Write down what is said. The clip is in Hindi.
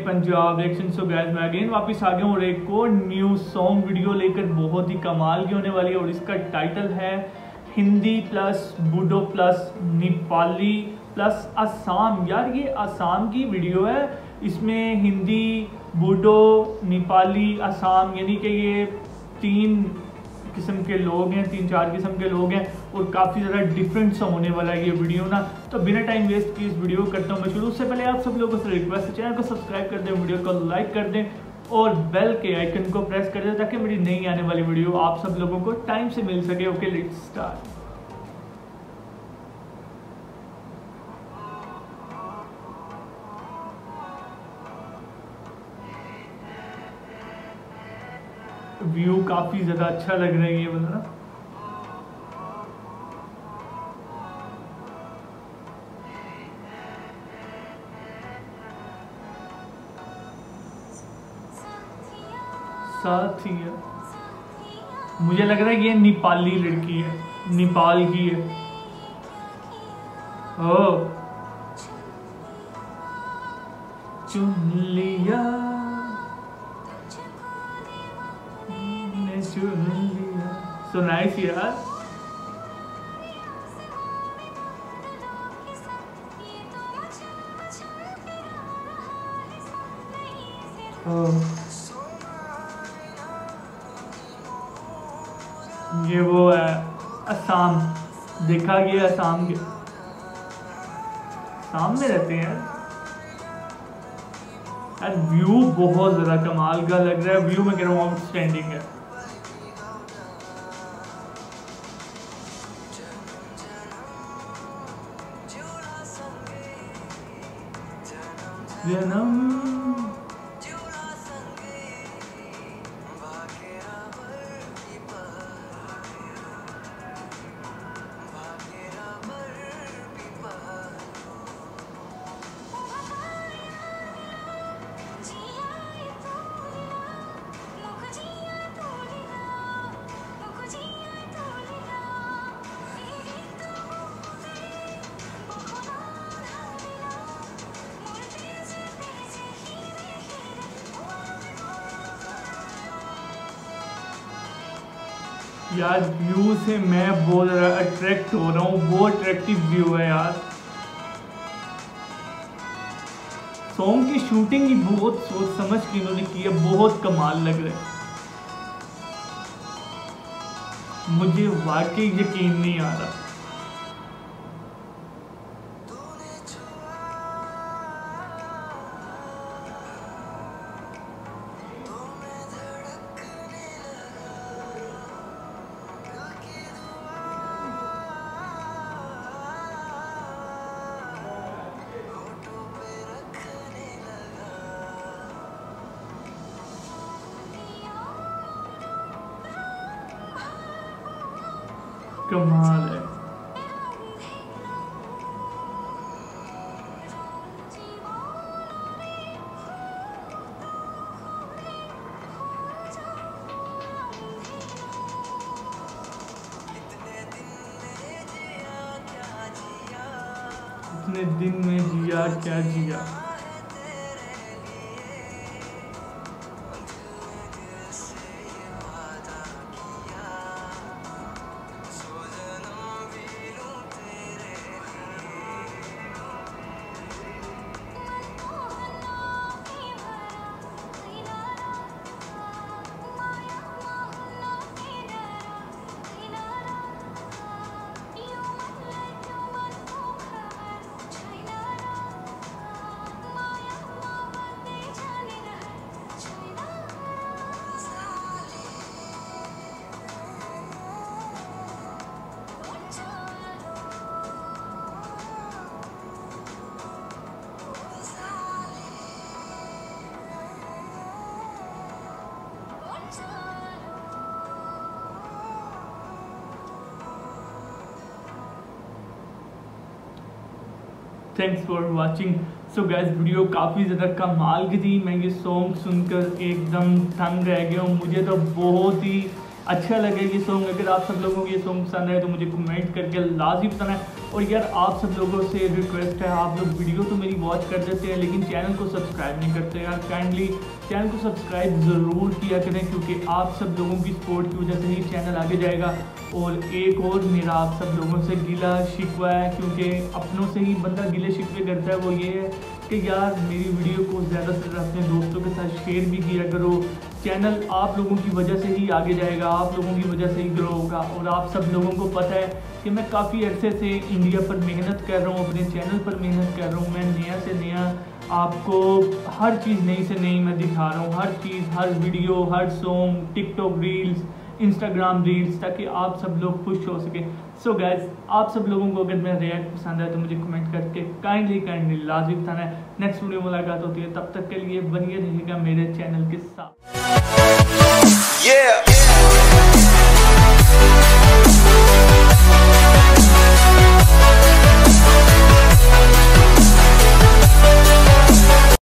पंजाब रिएक्शन। सो गाइस मैं अगेन वापस आ गया हूँ और एक और न्यू सॉन्ग वीडियो लेकर, बहुत ही कमाल की होने वाली है। और इसका टाइटल है Hindi plus Bodo plus Nepali plus Assam. यार ये असम की वीडियो है, इसमें हिंदी बूडो नेपाली असम यानी कि ये 3 किस्म के लोग हैं, 3-4 किस्म के लोग हैं और काफ़ी ज़्यादा डिफरेंट सा होने वाला है ये वीडियो ना। तो बिना टाइम वेस्ट किए इस वीडियो को करता हूँ मैं शुरू। उससे पहले आप सब लोगों से रिक्वेस्ट है, चैनल को सब्सक्राइब कर दें, वीडियो को लाइक कर दें और बेल के आइकन को प्रेस कर दें ताकि मेरी नई आने वाली वीडियो आप सब लोगों को टाइम से मिल सके। Okay let's start. व्यू काफी ज्यादा अच्छा लग रहा है ये वाला ना। साथिया, मुझे लग रहा है ये नेपाली लड़की है, नेपाल की है। ओ चुन लिया सो नाइस यार। ये वो है असम, देखा गया असम के सामने रहते हैं यार। व्यू बहुत ज्यादा कमाल का लग रहा है, व्यू में कह रहा हूँ आउटस्टैंडिंग है। यार व्यू से मैं बहुत ज़्यादा अट्रैक्ट हो रहा हूँ, बहुत अट्रैक्टिव व्यू है यार। सॉन्ग की शूटिंग भी बहुत सोच समझ के इन्होंने की है, बहुत कमाल लग रहा है। मुझे वाकई यकीन नहीं आ रहा। कमाल है। इतने दिन में जिया क्या जिया। Thanks for watching. So guys video काफ़ी ज़्यादा कमाल की थी। मैं ये सॉन्ग सुनकर एकदम तंग रह गया हूँ। मुझे तो बहुत ही अच्छा लगे ये सॉन्ग। अगर आप सब लोगों को ये सॉन्ग पसंद है तो मुझे कमेंट करके लाजमी बताना है। और यार आप सब लोगों से रिक्वेस्ट है, आप लोग वीडियो तो मेरी वॉच कर देते हैं लेकिन चैनल को सब्सक्राइब नहीं करते यार। काइंडली चैनल को सब्सक्राइब ज़रूर किया करें क्योंकि आप सब लोगों की सपोर्ट की वजह से ही चैनल आगे जाएगा। और एक और मेरा आप सब लोगों से गिला शिकवा है, क्योंकि अपनों से ही बंदा गिले शिकवे करता है, वो ये है कि यार मेरी वीडियो को ज़्यादा से ज़्यादा अपने दोस्तों के साथ शेयर भी किया करो। चैनल आप लोगों की वजह से ही आगे जाएगा, आप लोगों की वजह से ही ग्रो होगा। और आप सब लोगों को पता है कि मैं काफ़ी अरसे से इंडिया पर मेहनत कर रहा हूँ, अपने चैनल पर मेहनत कर रहा हूँ। मैं नया से नया आपको हर चीज़ नई से नई मैं दिखा रहा हूँ, हर चीज़, हर वीडियो, हर song, TikTok reels, Instagram reels, ताकि आप सब लोग खुश हो सके। सो गाइज आप सब लोगों को अगर मेरा रिएक्ट पसंद है तो मुझे कमेंट करके काइंडली लाजमी बताना है। नेक्स्ट वीडियो मुलाकात होती है, तब तक के लिए बनिए रहिएगा मेरे चैनल के साथ।